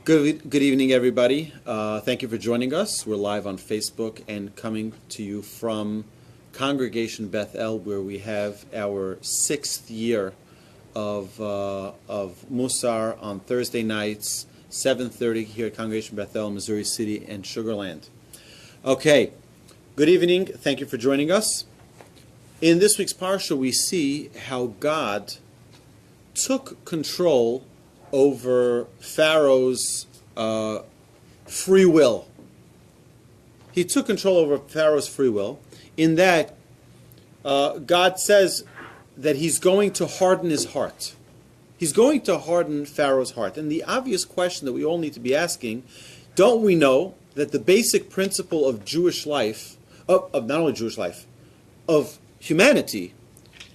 Good evening, everybody. Thank you for joining us. We're live on Facebook and coming to you from Congregation Beth, where we have our 6th year of Musar on Thursday nights, 7:30 here at Congregation Beth, Missouri City and Sugar Land. Okay, good evening. Thank you for joining us. In this week's Parsha, we see how God took control over Pharaoh's free will. He took control over Pharaoh's free will in that God says that he's going to harden his heart. He's going to harden Pharaoh's heart. And the obvious question that we all need to be asking, don't we know that the basic principle of Jewish life, of not only Jewish life, of humanity,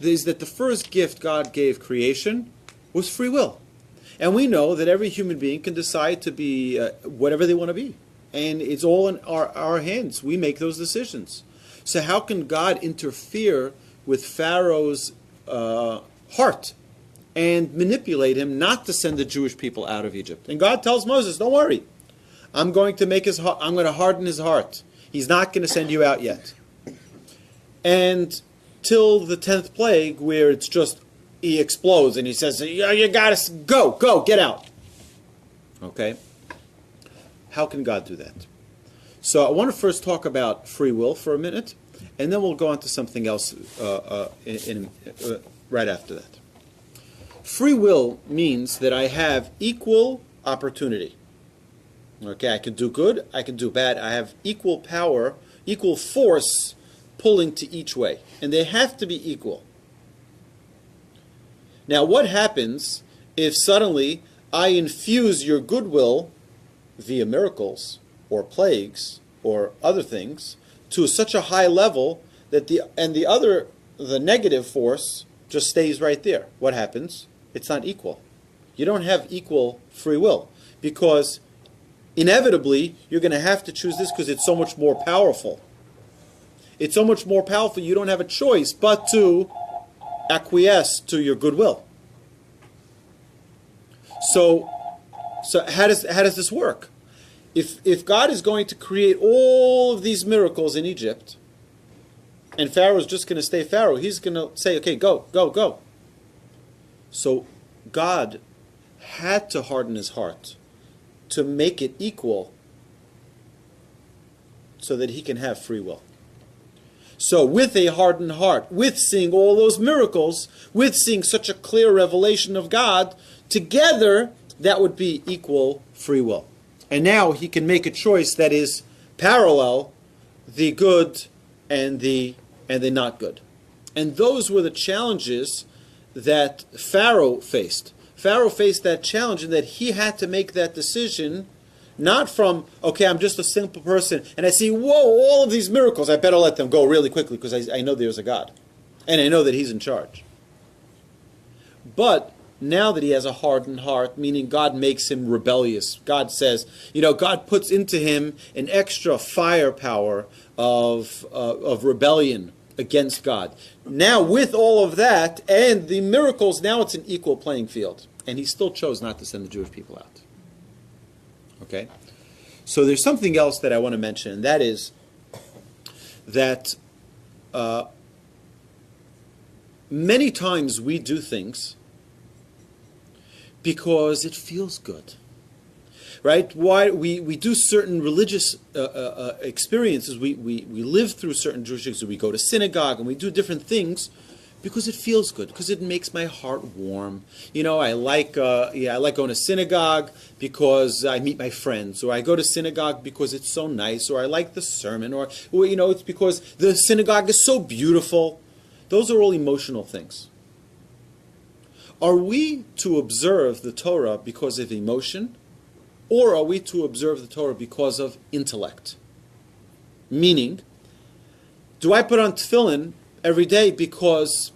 is that the first gift God gave creation was free will. And we know that every human being can decide to be whatever they want to be. And it's all in our hands. We make those decisions. So how can God interfere with Pharaoh's heart and manipulate him not to send the Jewish people out of Egypt? And God tells Moses, don't worry. I'm going to harden his heart. He's not going to send you out yet. And till the 10th plague, where it's just he explodes and he says, you gotta go, get out. Okay? How can God do that? So I want to first talk about free will for a minute, and then we'll go on to something else right after that. Free will means that I have equal opportunity. Okay, I can do good, I can do bad. I have equal power, equal force pulling to each way. And they have to be equal. Now, what happens if suddenly I infuse your goodwill via miracles or plagues or other things to such a high level that the negative force just stays right there? What happens? It's not equal. You don't have equal free will because inevitably you're going to have to choose this because it's so much more powerful. It's so much more powerful you don't have a choice but to acquiesce to your goodwill. So how does this work? If God is going to create all of these miracles in Egypt, and Pharaoh's just going to stay Pharaoh, he's going to say, okay, go. So God had to harden his heart to make it equal so that he can have free will. So with a hardened heart, with seeing all those miracles, with seeing such a clear revelation of God, together that would be equal free will. And now he can make a choice that is parallel the good and the not good. And those were the challenges that Pharaoh faced. Pharaoh faced that challenge in that he had to make that decision not from, okay, I'm just a simple person, and I see, whoa, all of these miracles, I better let them go really quickly because I know there's a God. And I know that he's in charge. But now that he has a hardened heart, meaning God makes him rebellious, God says, God puts into him an extra firepower of rebellion against God. Now with all of that and the miracles, now it's an equal playing field. And he still chose not to send the Jewish people out. Okay, so there's something else that I want to mention, and that is that many times we do things because it feels good, right? Why we do certain religious experiences, we live through certain Jewish things, we go to synagogue and we do different things because it feels good, because it makes my heart warm. I like going to synagogue because I meet my friends, or I go to synagogue because it's so nice, or I like the sermon, or it's because the synagogue is so beautiful. Those are all emotional things. Are we to observe the Torah because of emotion, or are we to observe the Torah because of intellect? Meaning, do I put on tefillin every day because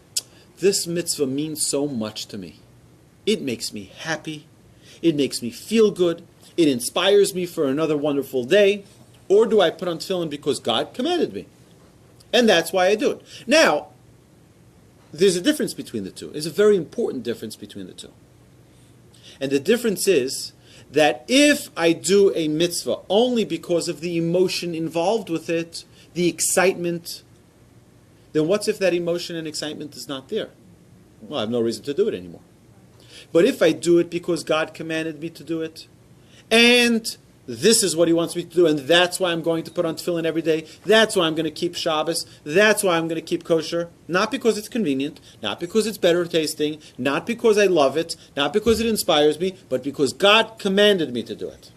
this mitzvah means so much to me? It makes me happy. It makes me feel good. It inspires me for another wonderful day. Or do I put on tefillin because God commanded me? And that's why I do it. Now, there's a difference between the two. There's a very important difference between the two. And the difference is that if I do a mitzvah only because of the emotion involved with it, the excitement, then what's if that emotion and excitement is not there? Well, I have no reason to do it anymore. But if I do it because God commanded me to do it, and this is what He wants me to do, and that's why I'm going to put on tefillin every day, that's why I'm going to keep Shabbos, that's why I'm going to keep kosher, not because it's convenient, not because it's better tasting, not because I love it, not because it inspires me, but because God commanded me to do it.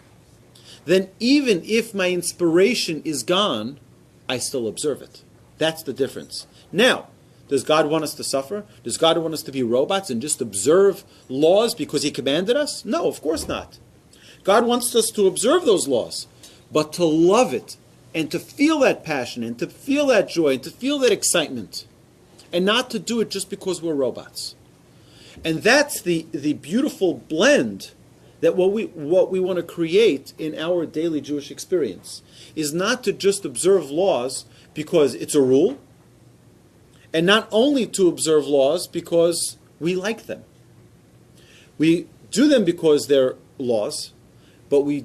Then even if my inspiration is gone, I still observe it. That's the difference. Now, does God want us to suffer? Does God want us to be robots and just observe laws because He commanded us? No, of course not. God wants us to observe those laws, but to love it and to feel that passion and to feel that joy and to feel that excitement, and not to do it just because we're robots. And that's the beautiful blend that what we want to create in our daily Jewish experience is not to just observe laws because it's a rule, and not only to observe laws because we like them. We do them because they're laws, but we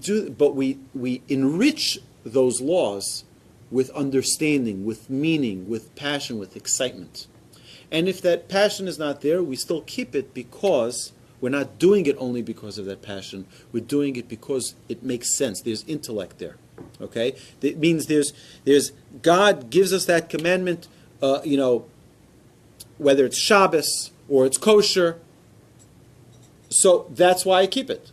enrich those laws with understanding, with meaning, with passion, with excitement. And if that passion is not there, we still keep it because we're not doing it only because of that passion. We're doing it because it makes sense. There's intellect there. Okay? It means there's God gives us that commandment, whether it's Shabbos or it's kosher. So that's why I keep it.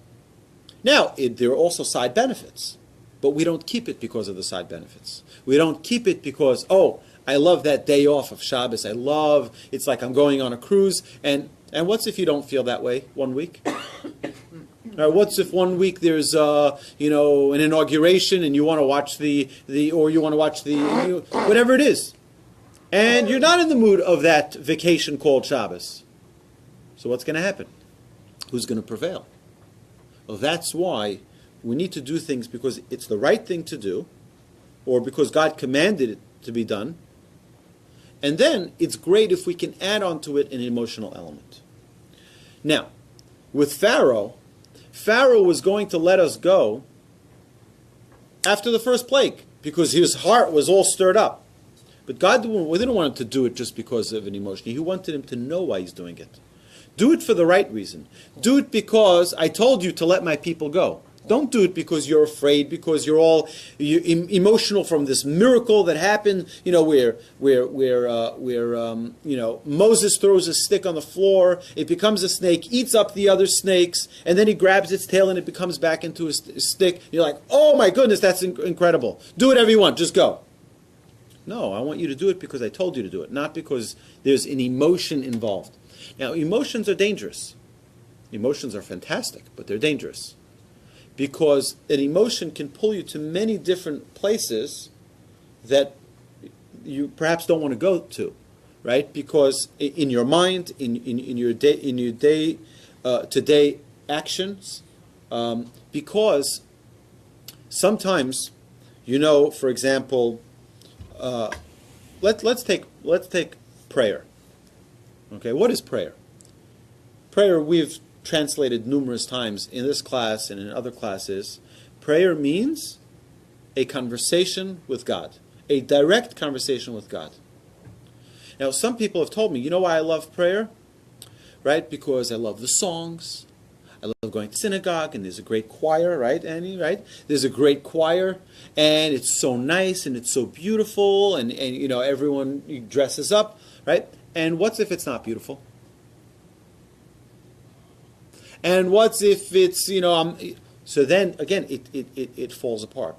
Now, there are also side benefits, but we don't keep it because of the side benefits. We don't keep it because, I love that day off of Shabbos. It's like I'm going on a cruise. And what's if you don't feel that way 1 week? Or what's if 1 week there's, an inauguration and you want to watch whatever it is. And you're not in the mood of that vacation called Shabbos. So what's going to happen? Who's going to prevail? Well, that's why we need to do things because it's the right thing to do, or because God commanded it to be done. And then it's great if we can add onto it an emotional element. Now, with Pharaoh was going to let us go after the first plague because his heart was all stirred up. But God didn't want him to do it just because of an emotion. He wanted him to know why he's doing it. Do it for the right reason. Do it because I told you to let my people go. Don't do it because you're afraid, because you're all emotional from this miracle that happened. Where Moses throws a stick on the floor, it becomes a snake, eats up the other snakes, and then he grabs its tail and it becomes back into a stick. You're like, oh my goodness, that's incredible. Do whatever you want, just go. No, I want you to do it because I told you to do it, not because there's an emotion involved. Now, emotions are dangerous. Emotions are fantastic, but they're dangerous. Because an emotion can pull you to many different places that you perhaps don't want to go to, right? Because in your mind, in your day to day actions, because sometimes, for example, let's take prayer. Okay, what is prayer? Prayer, we've translated numerous times in this class and in other classes. Prayer means a conversation with God, a direct conversation with God. Now, some people have told me, you know why I love prayer? Right? Because I love the songs. I love going to synagogue, and there's a great choir, right, Annie? Right? There's a great choir, and it's so nice, and it's so beautiful, and everyone dresses up, right? And what's if it's not beautiful? And what's if it's, so then, again, it falls apart.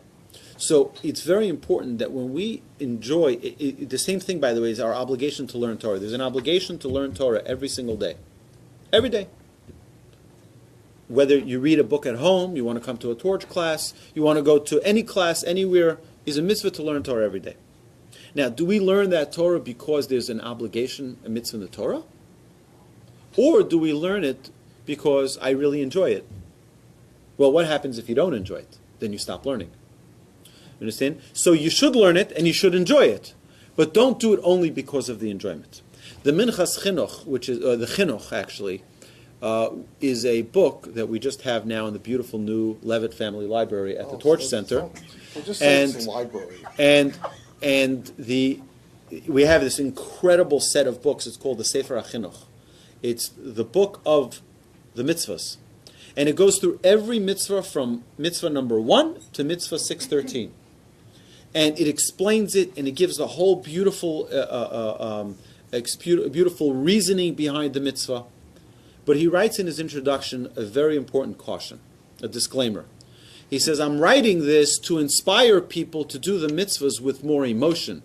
So it's very important that when we enjoy, the same thing, by the way, is our obligation to learn Torah. There's an obligation to learn Torah every single day. Every day. Whether you read a book at home, you want to come to a Torch class, you want to go to any class, anywhere, is a mitzvah to learn Torah every day. Now, do we learn that Torah because there's an obligation, a mitzvah in the Torah? Or do we learn it because I really enjoy it? Well, what happens if you don't enjoy it? Then you stop learning. You understand? So you should learn it and you should enjoy it. But don't do it only because of the enjoyment. The Minchas Chinuch, which is the Chinuch actually, is a book that we just have now in the beautiful new Levitt Family Library at the Torch Center. It's a library. And we have this incredible set of books. It's called the Sefer HaChinuch. It's the book of the mitzvahs. And it goes through every mitzvah from mitzvah number 1 to mitzvah 613. And it explains it, and it gives a whole beautiful reasoning behind the mitzvah. But he writes in his introduction a very important caution, a disclaimer. He says, I'm writing this to inspire people to do the mitzvahs with more emotion.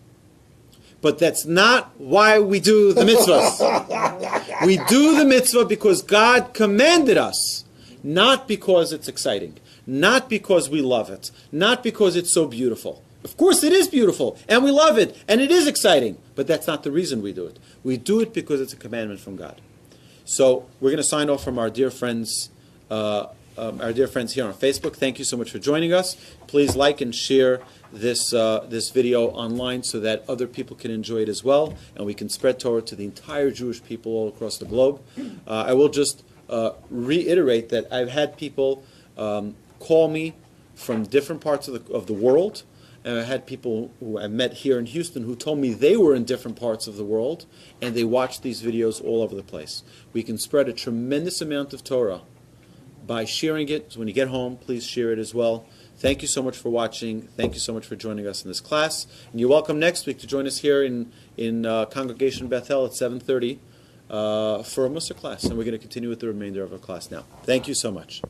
But that's not why we do the mitzvahs. We do the mitzvah because God commanded us, not because it's exciting, not because we love it, not because it's so beautiful. Of course it is beautiful, and we love it, and it is exciting, but that's not the reason we do it. We do it because it's a commandment from God. So we're going to sign off from our dear friends here on Facebook. Thank you so much for joining us. Please like and share this video online so that other people can enjoy it as well, and we can spread Torah to the entire Jewish people all across the globe. I will just reiterate that I've had people call me from different parts of the world. And I had people who I met here in Houston who told me they were in different parts of the world, and they watched these videos all over the place. We can spread a tremendous amount of Torah by sharing it. So when you get home, please share it as well. Thank you so much for watching. Thank you so much for joining us in this class. And you're welcome next week to join us here in Congregation Bethel at 7:30 for a Mussar class. And we're going to continue with the remainder of our class now. Thank you so much.